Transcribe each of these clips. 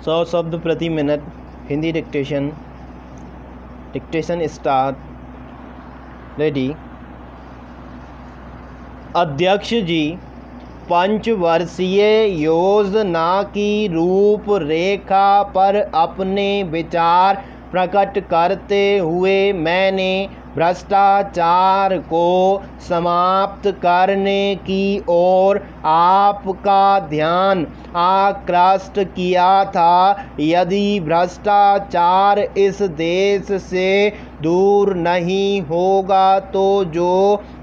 100 शब्द प्रति minute Hindi dictation start. Ready. अध्यक्ष जी, पंचवर्षीय योजना की रूपरेखा पर अपने विचार प्रकट करते हुए मैंने भ्रष्टाचार को समाप्त करने की ओर आपका ध्यान आकृष्ट किया था। यदि भ्रष्टाचार इस देश से दूर नहीं होगा तो जो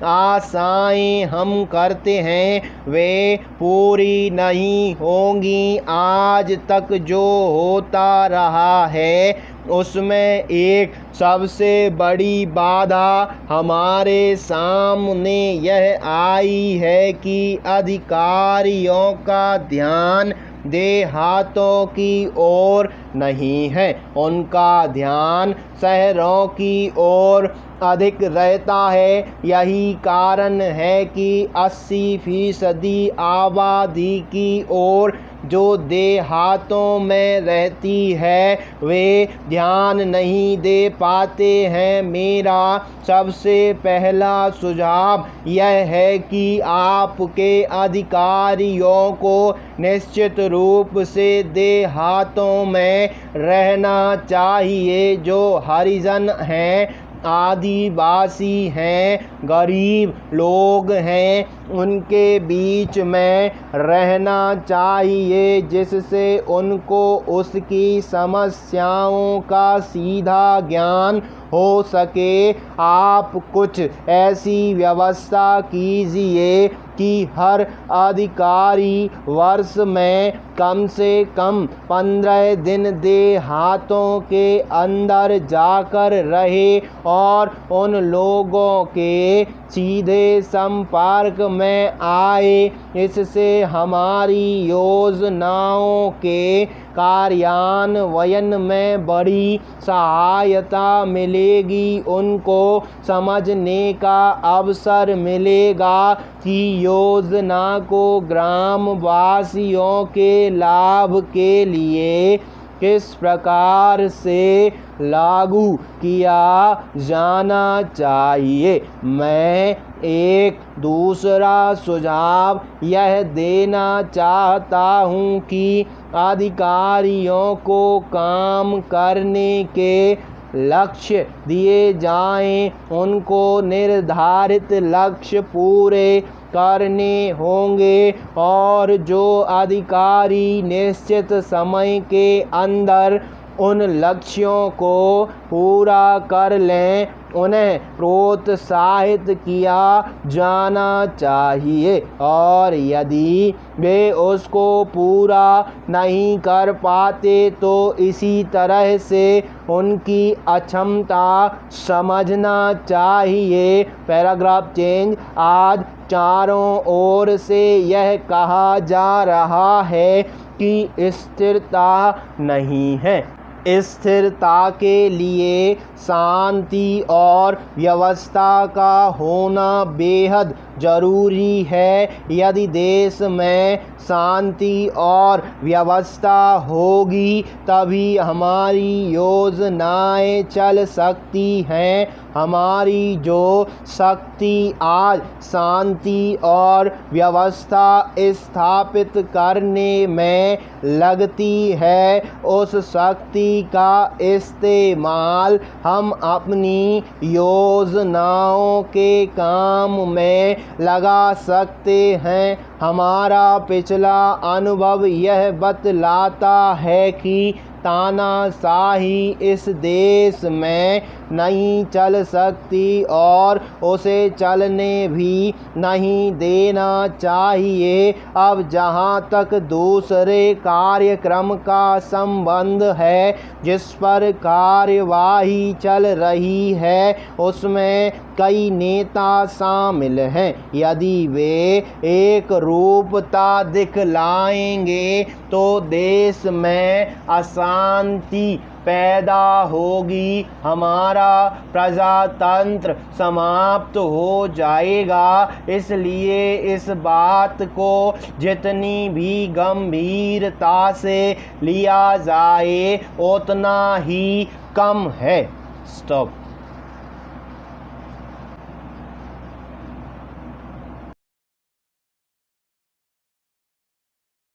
आशाएं हम करते हैं वे पूरी नहीं होंगी। आज तक जो होता रहा है उसमें एक सबसे बड़ी बाधा हमारे सामने यह आई है कि अधिकारियों का ध्यान देहातों की ओर नहीं है, उनका ध्यान शहरों की ओर अधिक रहता है। यही कारण है कि 80% आबादी की ओर जो देहातों में रहती है वे ध्यान नहीं दे पाते हैं। मेरा सबसे पहला सुझाव यह है कि आपके अधिकारियों को निश्चित रूप से देहातों में रहना चाहिए। जो हरिजन हैं, आदिवासी हैं, गरीब लोग हैं, उनके बीच में रहना चाहिए जिससे उनको उसकी समस्याओं का सीधा ज्ञान हो सके। आप कुछ ऐसी व्यवस्था कीजिए कि हर अधिकारी वर्ष में कम से कम 15 दिन देहातों के अंदर जाकर रहे और उन लोगों के सीधे संपर्क में आए। इससे हमारी योजनाओं के कार्यान्वयन में बड़ी सहायता मिलेगी। उनको समझने का अवसर मिलेगा कि योजना को ग्रामवासियों के लाभ के लिए किस प्रकार से लागू किया जाना चाहिए। मैं एक दूसरा सुझाव यह देना चाहता हूँ कि अधिकारियों को काम करने के लक्ष्य दिए जाएं, उनको निर्धारित लक्ष्य पूरे करने होंगे और जो अधिकारी निश्चित समय के अंदर उन लक्ष्यों को पूरा कर लें उन्हें प्रोत्साहित किया जाना चाहिए और यदि वे उसको पूरा नहीं कर पाते तो इसी तरह से उनकी अक्षमता समझना चाहिए। Paragraph change. आज चारों ओर से यह कहा जा रहा है कि स्थिरता नहीं है। स्थिरता के लिए शांति और व्यवस्था का होना बेहद जरूरी है। यदि देश में शांति और व्यवस्था होगी तभी हमारी योजनाएं चल सकती हैं। हमारी जो शक्ति आज शांति और व्यवस्था स्थापित करने में लगती है उस शक्ति का इस्तेमाल हम अपनी योजनाओं के काम में लगा सकते हैं। हमारा पिछला अनुभव यह बतलाता है कि तानाशाही इस देश में नहीं चल सकती और उसे चलने भी नहीं देना चाहिए। अब जहाँ तक दूसरे कार्यक्रम का संबंध है जिस पर कार्यवाही चल रही है उसमें कई नेता शामिल हैं। यदि वे एक रूपता दिखलाएंगे तो देश में अशांति पैदा होगी हमारा प्रजातंत्र समाप्त हो जाएगा। इसलिए इस बात को जितनी भी गंभीरता से लिया जाए उतना ही कम है। स्टॉप।